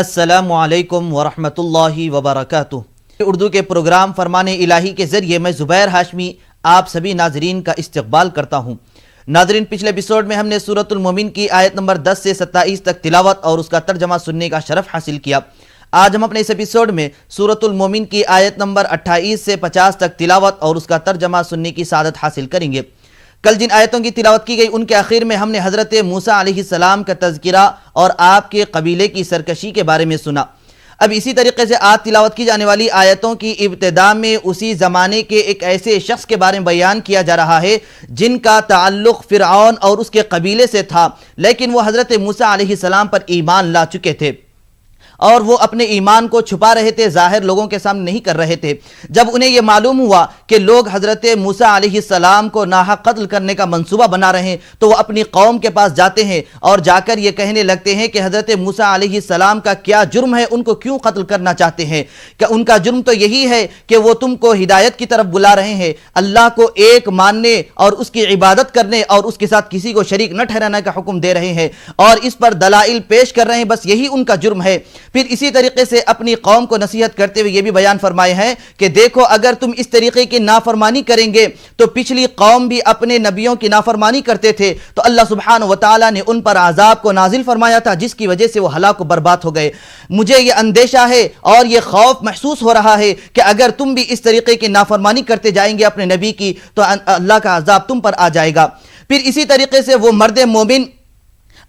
अस्सलामु अलैकुम वरहमतुल्लाहि वबरकातुह। उर्दू के प्रोग्राम फरमाने इलाही के ज़रिए मैं ज़ुबैर हाशमी आप सभी नाजरीन का इस्तकबाल करता हूँ। नाजरीन, पिछले एपिसोड में हमने सूरतुल मोमिन की आयत नंबर 10 से 27 तक तिलावत और उसका तर्जमा सुनने का शरफ हासिल किया। आज हम अपने इस एपिसोड में सूरतुल मोमिन की आयत नंबर 28 से 50 तक तिलावत और उसका तर्जमा सुनने की सादत हासिल करेंगे। कल जिन आयतों की तिलावत की गई उनके आखिर में हमने हज़रत मूसा अलैहिस्सलाम का तज़किरा और आपके कबीले की सरकशी के बारे में सुना। अब इसी तरीके से आज तिलावत की जाने वाली आयतों की इब्तिदा में उसी ज़माने के एक ऐसे शख्स के बारे में बयान किया जा रहा है जिनका ताल्लुक़ फ़िरऔन और उसके कबीले से था, लेकिन वो हज़रत मूसा अलैहिस्सलाम पर ईमान ला चुके थे और वो अपने ईमान को छुपा रहे थे, जाहिर लोगों के सामने नहीं कर रहे थे। जब उन्हें यह मालूम हुआ कि लोग हज़रत मूसा अलैहिस्सलाम को नाहक कत्ल करने का मंसूबा बना रहे हैं तो वो अपनी कौम के पास जाते हैं और जाकर ये कहने लगते हैं कि हज़रत मूसा अलैहिस्सलाम का क्या जुर्म है, उनको क्यों कत्ल करना चाहते हैं। कि उनका जुर्म तो यही है कि वो तुमको हिदायत की तरफ बुला रहे हैं, अल्लाह को एक मानने और उसकी इबादत करने और उसके साथ किसी को शरीक न ठहराने का हुक्म दे रहे हैं और इस पर दलाइल पेश कर रहे हैं, बस यही उनका जुर्म है। फिर इसी तरीके से अपनी कौम को नसीहत करते हुए यह भी बयान फरमाए हैं कि देखो, अगर तुम इस तरीके की नाफरमानी करेंगे तो पिछली कौम भी अपने नबियों की नाफरमानी करते थे तो अल्लाह सुब्हानहू व तआला ने उन पर आजाब को नाजिल फरमाया था, जिसकी वजह से वो हलाक व बर्बाद हो गए। मुझे यह अंदेशा है और यह खौफ महसूस हो रहा है कि अगर तुम भी इस तरीके की नाफरमानी करते जाएंगे अपने नबी की तो अल्लाह का अजाब तुम पर आ जाएगा। फिर इसी तरीके से वो मर्द मोमिन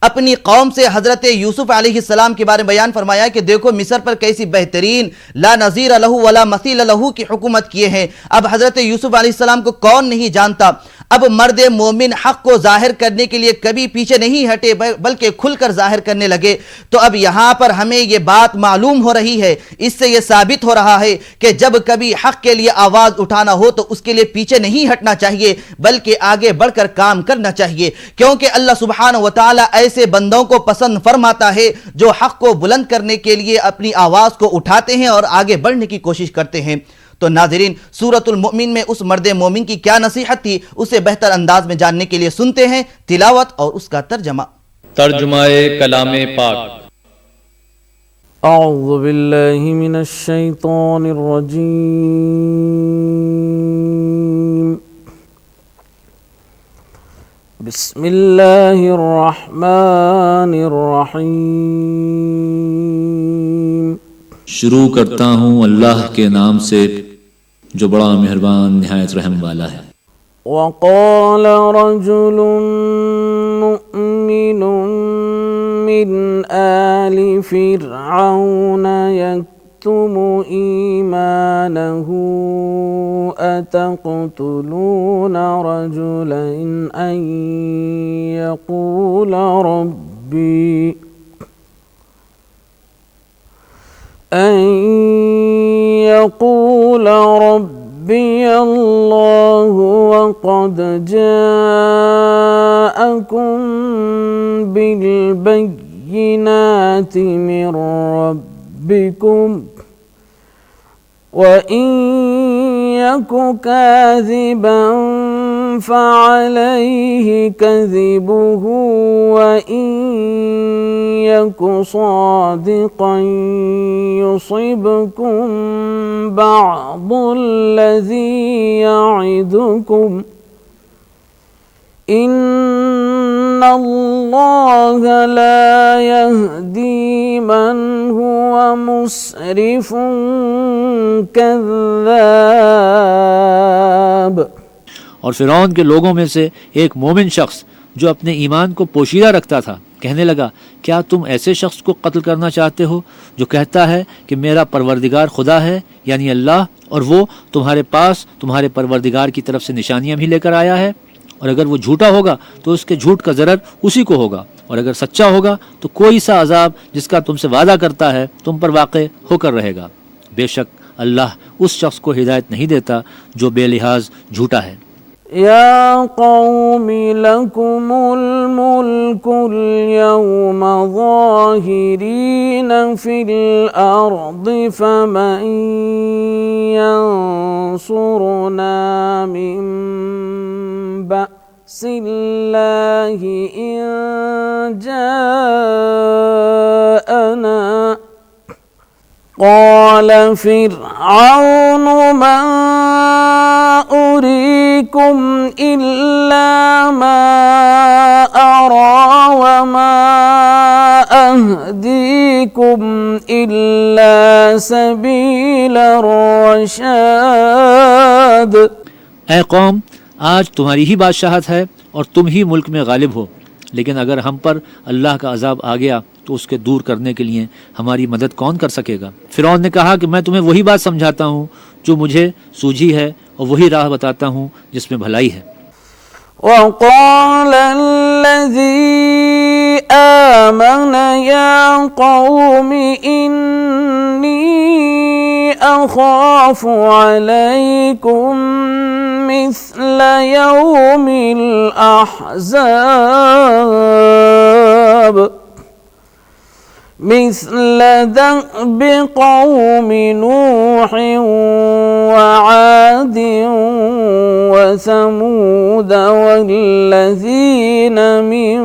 अपनी कौम से हज़रत यूसुफ अलैहिस्सलाम के बारे में बयान फरमाया कि देखो मिस्र पर कैसी बेहतरीन ला नज़ीर लहू वला मसील लहू की हुकूमत किए हैं। अब हज़रत यूसुफ अलैहिस्सलाम को कौन नहीं जानता। अब मर्द मोमिन हक़ को जाहिर करने के लिए कभी पीछे नहीं हटे बल्कि खुलकर जाहिर करने लगे। तो अब यहाँ पर हमें ये बात मालूम हो रही है, इससे ये साबित हो रहा है कि जब कभी हक़ के लिए आवाज़ उठाना हो तो उसके लिए पीछे नहीं हटना चाहिए बल्कि आगे बढ़कर काम करना चाहिए, क्योंकि अल्लाह सुब्हानहू व तआला ऐसे बंदों को पसंद फरमाता है जो हक़ को बुलंद करने के लिए अपनी आवाज़ को उठाते हैं और आगे बढ़ने की कोशिश करते हैं। तो नाज़रीन, सूरतुल मोमिन में उस मर्द मोमिन की क्या नसीहत थी उसे बेहतर अंदाज में जानने के लिए सुनते हैं तिलावत और उसका तर्जमा। तर्जुमाए कलामे पाक। अऊज़ु बिल्लाहि मिनश शैतानिर रजीम। बिस्मिल्लाहिर रहमानिर रहीम। शुरू करता हूँ अल्लाह के नाम से जो बड़ा मेहरबान निहायत रहम वाला है। वक़ाल रजुलुन मुअमिनुन मिन आलि फ़िरऔन यक्तुमु ईमानहु अतक़तुलून रजुलन अन यक़ूल रब्बी अल्लाह वक़द जाअकुम बिलबय्यिनाति मिन रब्बिकुम वइन यकु काज़िबन फ़अलैहि कज़िबुहु वइन यकु सादिक़न युसिबकुम बअदुल्लज़ी य'iदुकुम इन्नल्लाह ला यहदी मन हुवा मुस्रिफुन कज़्ज़ाब। और फ़िरौन के लोगों में से एक मोमिन शख्स जो अपने ईमान को पोशीदा रखता था कहने लगा, क्या तुम ऐसे शख्स को कत्ल करना चाहते हो जो कहता है कि मेरा परवरदिगार खुदा है यानी अल्लाह, और वो तुम्हारे पास तुम्हारे परवरदिगार की तरफ से निशानियां भी लेकर आया है, और अगर वो झूठा होगा तो उसके झूठ का ज़रर उसी को होगा, और अगर सच्चा होगा तो कोई सा अजाब जिसका तुमसे वादा करता है तुम पर वाक़े होकर रहेगा। बेशक अल्लाह उस शख्स को हिदायत नहीं देता जो बेलिहाज झूठा है। या कौमी लकुमुल मुल्कुल यौमा ज़ाहिरीन फिल अर्दि फमन यंसुरुना मिन बअसिल्लाहि इन जाअना قال فرعون ما أريكم إلا ما أرى وما أهديكم إلا سبيل الرشاد। ऐ कौम, आज तुम्हारी ही बादशाहत है और तुम ही मुल्क में गालिब हो, लेकिन अगर हम पर अल्लाह का अजाब आ गया तो उसके दूर करने के लिए हमारी मदद कौन कर सकेगा। फिरौन ने कहा कि मैं तुम्हें वही बात समझाता हूँ जो मुझे सूझी है और वही राह बताता हूँ जिसमें भलाई है। وقال الذي آمن يا قوم إني أخاف عليكم مثل يوم الأحزاب مثل دأب قوم نوح وعاد وثمود والذين من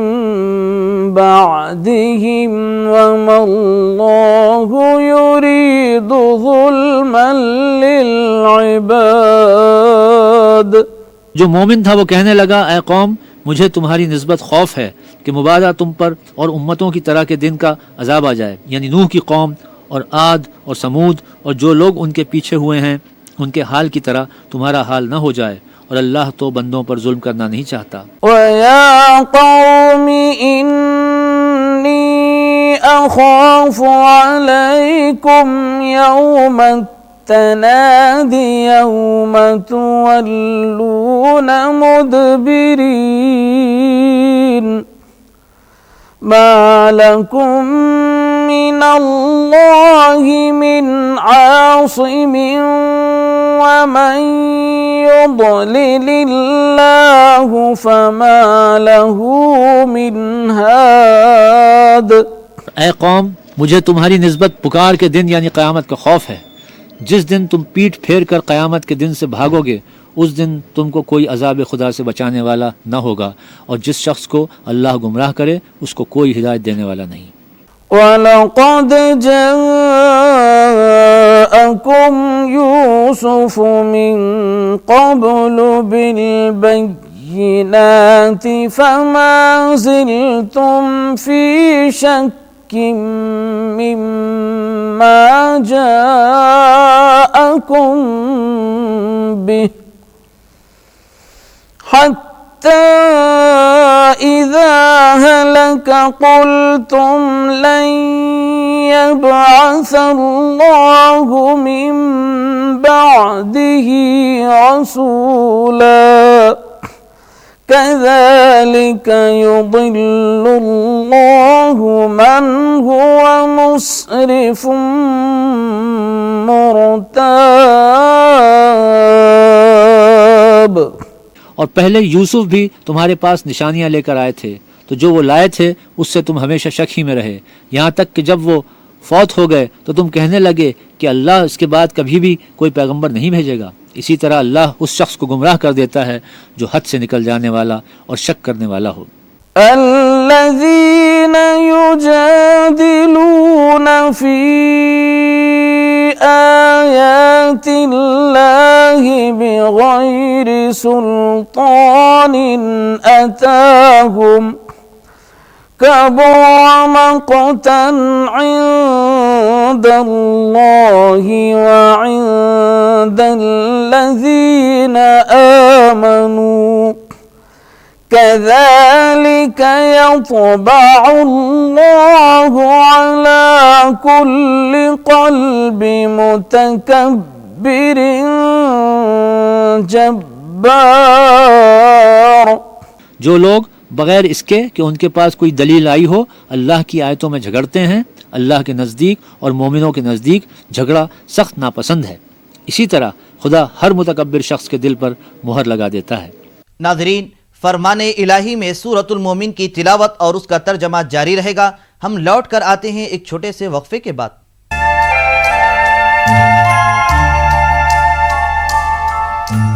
بعدهم وما الله يريد ظلما للعباد। जो मोमिन था वो कहने लगा, ऐ कौम, मुझे तुम्हारी निस्बत खौफ है कि मुबादा तुम पर और उम्मतों की तरह के दिन का अजाब आ जाए, यानी नूह की कौम और आद और समूद और जो लोग उनके पीछे हुए हैं उनके हाल की तरह तुम्हारा हाल न हो जाए, और अल्लाह तो बंदों पर जुल्म करना नहीं चाहता। वया कौमी इन्नी अखाफु अलैकुम यौम तनादी यौम तुवल्लून मुदबिरीन मा लकुम मिनल्लाहि मिन आसिमिन वमन युضलिलिल्लाहु फमा लहू मिन हाद। ऐ कौम, मुझे तुम्हारी निस्बत पुकार के दिन यानी क़यामत का खौफ है। जिस दिन तुम पीठ फेर कर क़यामत के दिन से भागोगे उस दिन तुमको कोई अज़ाब खुदा से बचाने वाला न होगा, और जिस शख्स को अल्लाह गुमराह करे उसको कोई हिदायत देने वाला नहीं। वलक़द जाअकुम यूसुफ मिन क़ब्लु बिलबय्यिनाति फमा ज़िलतुम फ़ी शक्किन मिम्मा जाअकुम बिहि हत्ता इज़ा हलक क़ुल्तुम लन यब्असल्लाहु मिन बअदिही रसूला कज़ालिक युदिल्लुल्लाहु मन हुवा मुस्रिफुम मुर्ताब। और पहले यूसुफ भी तुम्हारे पास निशानियां लेकर आए थे, तो जो वो लाए थे उससे तुम हमेशा शक ही में रहे, यहाँ तक कि जब वो फौत हो गए तो तुम कहने लगे कि अल्लाह इसके बाद कभी भी कोई पैगंबर नहीं भेजेगा। इसी तरह अल्लाह उस शख्स को गुमराह कर देता है जो हद से निकल जाने वाला और शक करने वाला हो। الذين يجادلون في آيات الله بغير سلطان أتاهم كبر مقتا عند الله وعند الذين آمنوا كذلك يطبع الله على كل قلب متكبر जब्बार। जो लोग बगैर इसके कि उनके पास कोई दलील आई हो अल्लाह की आयतों में झगड़ते हैं, अल्लाह के नज़दीक और मोमिनों के नज़दीक झगड़ा सख्त नापसंद है। इसी तरह खुदा हर मुतकब्बिर शख्स के दिल पर मुहर लगा देता है। नाज़रीन, फरमाने इलाही में सूरतुल मोमिन की तिलावत और उसका तर्जमा जारी रहेगा। हम लौट कर आते हैं एक छोटे से वक्फे के बाद।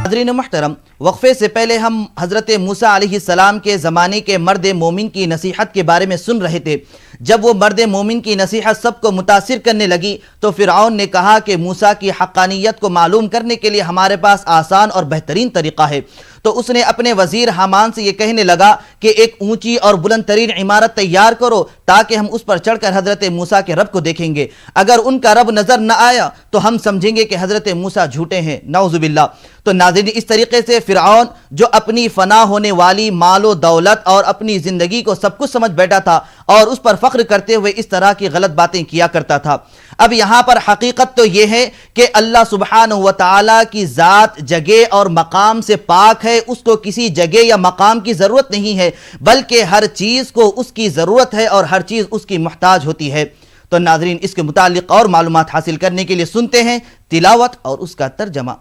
नाज़रीन मुहतरम, वक्फे से पहले हम हज़रत मूसा अलैहिस्सलाम के ज़माने के मर्द मोमिन की नसीहत के बारे में सुन रहे थे। जब वो मर्द मोमिन की नसीहत सबको मुतासिर करने लगी तो फ़िरऔन ने कहा कि मूसा की हक़ानियत को मालूम करने के लिए हमारे पास आसान और बेहतरीन तरीक़ा है। तो उसने अपने वज़ीर हामान से ये कहने लगा कि एक ऊंची और बुलंद तरीन इमारत तैयार करो ताकि हम उस पर चढ़कर हज़रत मूसा के रब को देखेंगे। अगर उनका रब नज़र न आया तो हम समझेंगे कि हज़रत मूसा झूठे हैं, नाउज़ुबिल्लाह। तो नाज़रीन, इस तरीके से फ़िरऔन जो अपनी फ़ना होने वाली मालो दौलत और अपनी ज़िंदगी को सब कुछ समझ बैठा था और उस पर फ़ख्र करते हुए इस तरह की गलत बातें किया करता था। अब यहाँ पर हकीकत तो ये है कि अल्लाह सुब्हानहु व तआला की ज़ात जगह और मकाम से पाक है। उसको किसी जगह या मकाम की ज़रूरत नहीं है, बल्कि हर चीज़ को उसकी ज़रूरत है और हर चीज़ उसकी मुहताज होती है। तो नाज़रीन, इसके मुतालिक और मालूमात हासिल करने के लिए सुनते हैं तिलावत और उसका तर्जमा।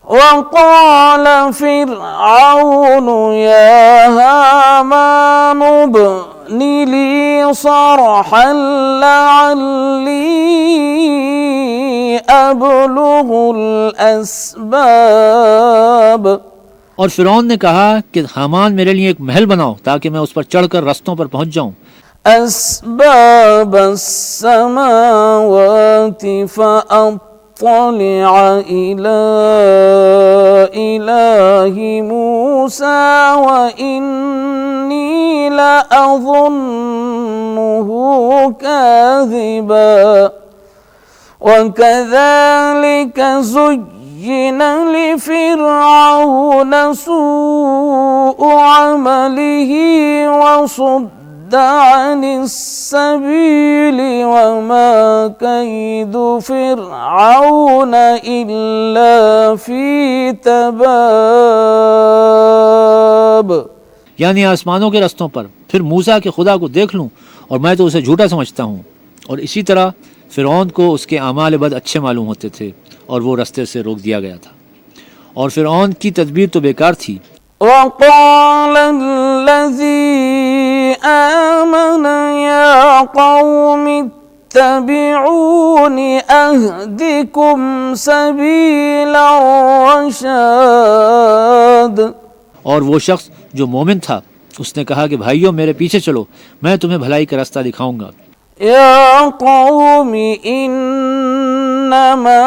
वक़ाल फ़िरऔन या हामान इब्नि ली सरहन लअल्ली अब्लुगुल अस्बाब। और फ़िरौन ने कहा कि हामान मेरे लिए एक महल बनाओ ताकि मैं उस पर चढ़कर रस्तों पर पहुंच जाऊं। अस्बाब अस्समावाति फ़अत्तलिअ इला इलाहि मूसा व इन्नी लअज़ुन्नुहु काज़िबा वकज़ालिक ज़ुय्यिन लिफ़िरऔन सूअ अमलिही वसुद्द अनिस्सबील वमा कैदु फ़िरऔन इल्ला फ़ी तबाब। यानी आसमानों के रस्तों पर फिर मूसा के खुदा को देख लूं और मैं तो उसे झूठा समझता हूं। और इसी तरह फ़िरौन को उसके आमाल बद अच्छे मालूम होते थे और वो रास्ते से रोक दिया गया था। और फ़िरौन की तदबीर तो बेकार थी। वक़ाल अल्लज़ी आमन या क़ौमि इत्तबिऊनि अहदिकुम सबीला रशाद। और वो शख्स जो मोमिन था उसने कहा कि भाइयों मेरे पीछे चलो, मैं तुम्हें भलाई का रास्ता दिखाऊंगा। या क़ौमि इन्नमा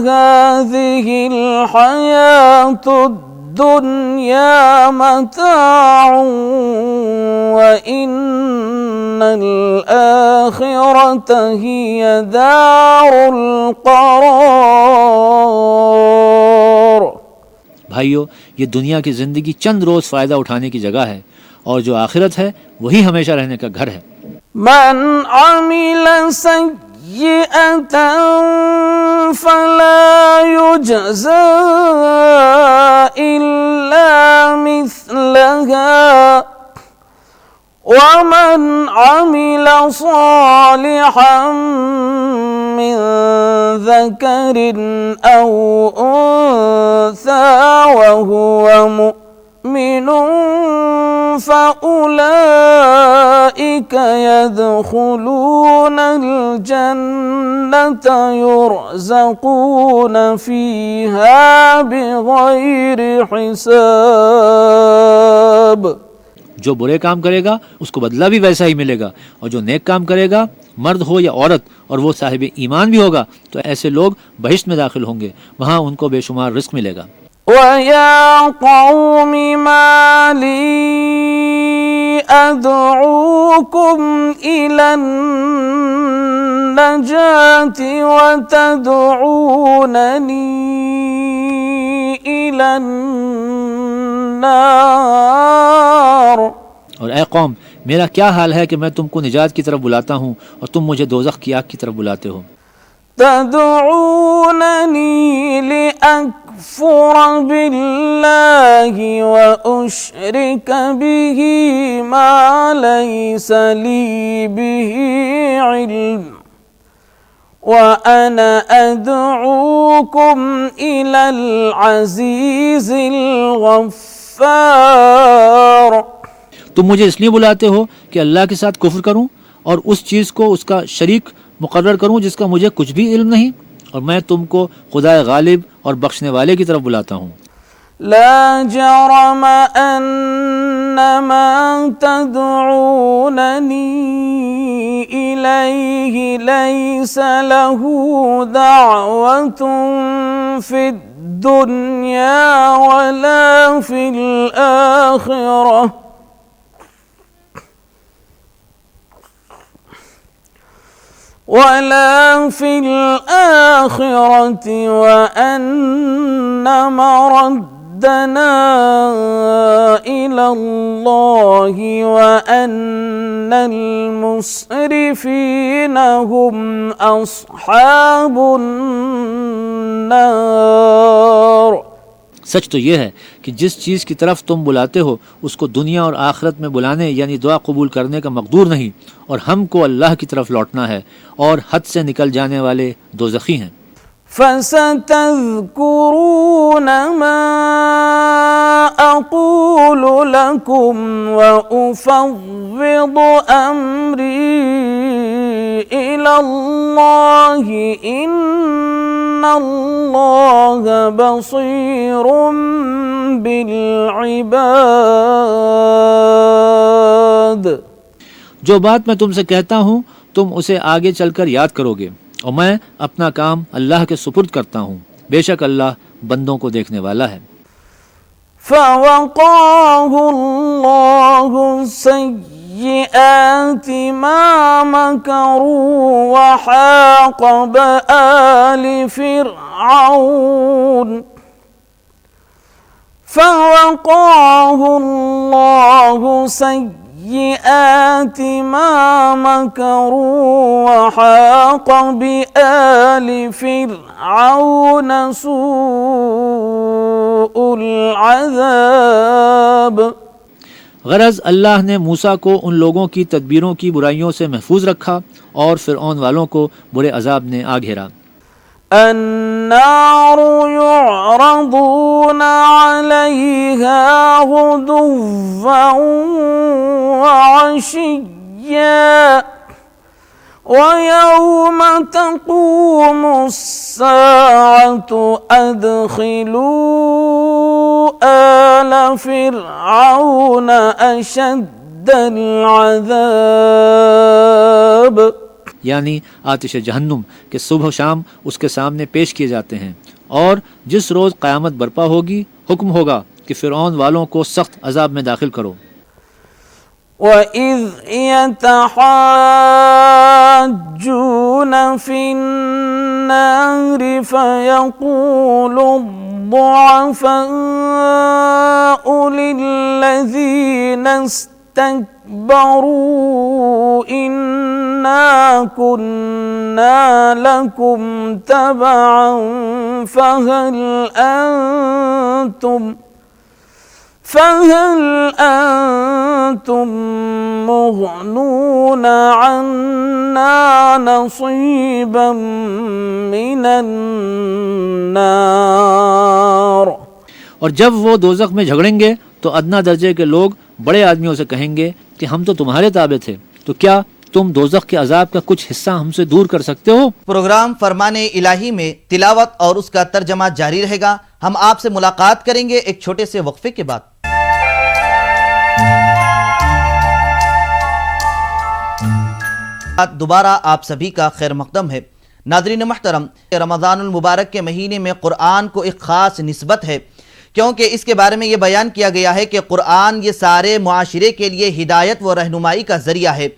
हाज़िहिल हयातुद दुनिया मताउन व इन्नल आखिरत हिय दारुल क़रार। भाइयों, ये दुनिया की ज़िंदगी चंद रोज़ फ़ायदा उठाने की जगह है और जो आखिरत है वही हमेशा रहने का घर है। मन अमिल सय्यअतन फला युजज़ा इल्ला मिस्लहा वमन अमिल सालिहन मिन ज़करिन औ उन्सा वहुवा मुमिनुन फ़उलाइक यदखुलूनल जन्नत युरज़क़ून फ़ीहा बिग़ैरि हिसाब। जो बुरे काम करेगा उसको बदला भी वैसा ही मिलेगा और जो नेक काम करेगा, मर्द हो या औरत, और वो साहिब ईमान भी होगा, तो ऐसे लोग बहिश्त में दाखिल होंगे, वहाँ उनको बेशुमार रिस्क मिलेगा। वया क़ौमि मा ली अदऊकुम इलन नजाति व तदऊननी इलन नार। और ए कौम, मेरा क्या हाल है कि मैं तुमको निजात की तरफ बुलाता हूँ और तुम मुझे दोज़ख की आग की तरफ बुलाते हो। तदऊननी लिअकफुर बिल्लाहि व उश्रिक बिही मा लैस ली बिही इल्म व अना अदऊकुम इलल अज़ीज़िल गफ़्फ़ार। तुम मुझे इसलिए बुलाते हो कि अल्लाह के साथ कुफ्र करूं और उस चीज़ को उसका शरीक मुकर्रर करूं जिसका मुझे कुछ भी इल्म नहीं, और मैं तुमको खुदा गालिब और बख्शने वाले की तरफ बुलाता हूँ। لا جرم أن ما تدعونني إليه ليس له دعوة في الدنيا ولا في الآخرة وأن مردنا إلى الله وأن المسرفين هم أصحاب النار। सच तो यह है कि जिस चीज़ की तरफ तुम बुलाते हो उसको दुनिया और आखिरत में बुलाने यानी दुआ कबूल करने का मकदूर नहीं, और हमको अल्लाह की तरफ लौटना है, और हद से निकल जाने वाले दोज़खी हैं। فستذكرون ما أقول لكم وأفوض أمري إلى الله إن الله بصير بالعباد। जो बात मैं तुमसे कहता हूँ तुम उसे आगे चलकर याद करोगे, और मैं अपना काम अल्लाह के सुपुर्द करता हूँ, बेशक अल्लाह बंदों को देखने वाला है। فوقاه الله سيئات ما مكروا وحاق بآل فرعون فوقاه الله سيئات ما مكروا وحاق بآل فرعون سوء العذاب। गरज अल्लाह ने मूसा को उन लोगों की तदबीरों की बुराइयों से महफूज रखा और फिरऔन वालों को बुरे अजाब ने आ घेरा। النار يعرضون عليها غدوا وعشيا ويوم تقوم الساعة أدخلوا آل فرعون أشد العذاب। यानी आतिश जहन्नुम के सुबह शाम उसके सामने पेश किए जाते हैं, और जिस रोज़ क़यामत बर्पा होगी हुक्म होगा कि फ़िरऔन वालों को सख्त अजाब में दाखिल करो। وَإِذْ يَتَحَاجُّونَ فِي النَّارِ فَيَقُولُ الضُّعَفَاءُ لِلَّذِينَ اسْتَكْبَرُوا إِنَّا كُنَّا لَكُمْ تَبَعًا فهل أنتم مغنون عنا نصيبا من النار। और जब वो दोज़ख में झगड़ेंगे तो अदना दर्जे के लोग बड़े आदमियों से कहेंगे कि हम तो तुम्हारे ताबे थे, तो क्या तुम दोज़ख के अजाब का कुछ हिस्सा हमसे दूर कर सकते हो। प्रोग्राम फरमाने इलाही में तिलावत और उसका तर्जमा जारी रहेगा। हम आपसे मुलाकात करेंगे एक छोटे से वक्फे के बाद। दोबारा आप सभी का खैर मकदम है। नाज़रीन महतरम, रमज़ानुल मुबारक के महीने में क़ुरआन को एक ख़ास निस्बत है, क्योंकि इसके बारे में ये बयान किया गया है कि क़ुरआन ये सारे मुआशरे के लिए हिदायत व रहनुमाई का ज़रिया है,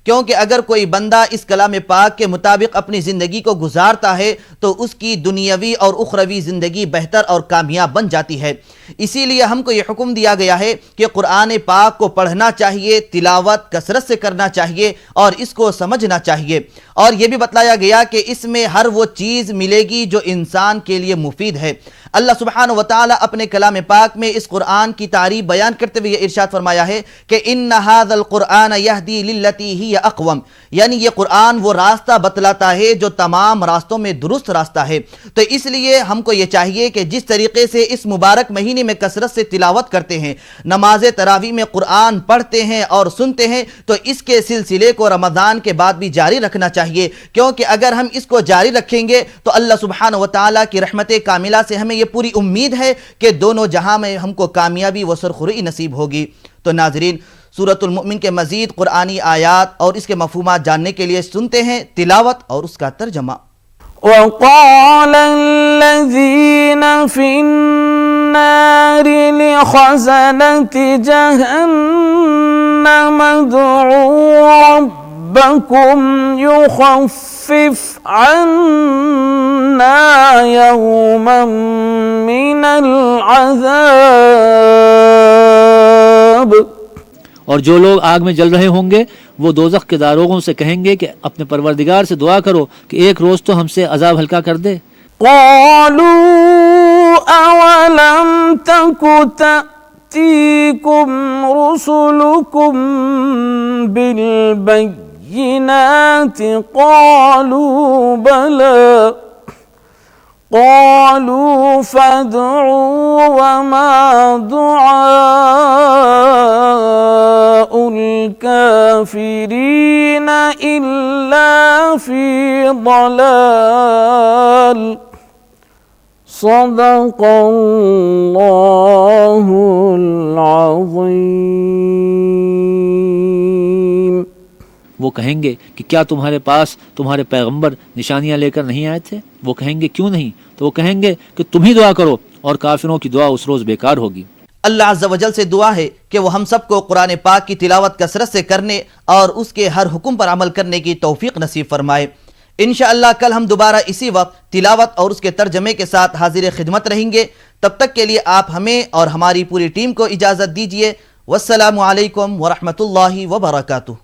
क्योंकि अगर कोई बंदा इस कलाम पाक के मुताबिक अपनी ज़िंदगी को गुजारता है तो उसकी दुनियावी और उखरवी ज़िंदगी बेहतर और कामयाब बन जाती है। इसीलिए हमको ये हुक्म दिया गया है कि क़ुरआन पाक को पढ़ना चाहिए, तिलावत कसरत से करना चाहिए और इसको समझना चाहिए। और ये भी बतलाया गया कि इसमें हर वो चीज़ मिलेगी जो इंसान के लिए मुफीद है। अल्लाह सुब्हानहु व तआला अपने कलाम पाक में इस कुरान की तारीफ बयान करते हुए इरशाद फरमाया है कि इन्ना हाज़ल कुरान यहदी लिल्लती हिय अक़वम, यानी ये कुरान वो रास्ता बतलाता है जो तमाम रास्तों में दुरुस्त रास्ता है। तो इसलिए हमको ये चाहिए कि जिस तरीके से इस मुबारक महीने में कसरत से तिलावत करते हैं, नमाज तरावी में कुरान पढ़ते हैं और सुनते हैं, तो इसके सिलसिले को रमज़ान के बाद भी जारी रखना चाहिए। चाहिए, क्योंकि अगर हम इसको जारी रखेंगे तो अल्लाह सुब्हानहू व तआला की रहमत कामिला से हमें ये पूरी उम्मीद है कि दोनों जहां में हमको कामयाबी व सरखुरी नसीब होगी। तो नाजरीन, सूरतुल मुमिन के मजीद कुरानी आयात और इसके मफहूमात जानने के लिए सुनते हैं तिलावत और उसका तर्जमा। وقال الذين في النار لخزنة جهنم ادعوا ربكم يخفف عنا يوما من العذاب। और जो लोग आग में जल रहे होंगे वो दोज़ख के दारोगों से कहेंगे कि अपने परवरदिगार से दुआ करो कि एक रोज़ तो हमसे अजाब हल्का कर दे। قالوا أولم تك تأتيكم رسلكم بالبينات قالوا بلى قالوا فادعوا وما دعاء الكافرين إلا في ضلال صدق الله العظيم। वो कहेंगे कि क्या तुम्हारे पास तुम्हारे पैगंबर निशानियां लेकर नहीं आए थे? वो कहेंगे क्यों नहीं? तो वो कहेंगे कि तुम ही दुआ करो और काफिरों की दुआ उस रोज बेकार होगी। अल्लाह अज़्ज़ व जल से दुआ है कि वो हम सबको कुरान पाक की तिलावत कसरत से करने और उसके हर हुक्म पर अमल करने की तौफीक नसीब फरमाए। इंशाअल्लाह कल हम दोबारा इसी वक्त तिलावत और उसके तर्जमे के साथ हाजिर खिदमत रहेंगे। तब तक के लिए आप हमें और हमारी पूरी टीम को इजाज़त दीजिए। वस्सलामु अलैकुम व रहमतुल्लाहि व बरकातुहू।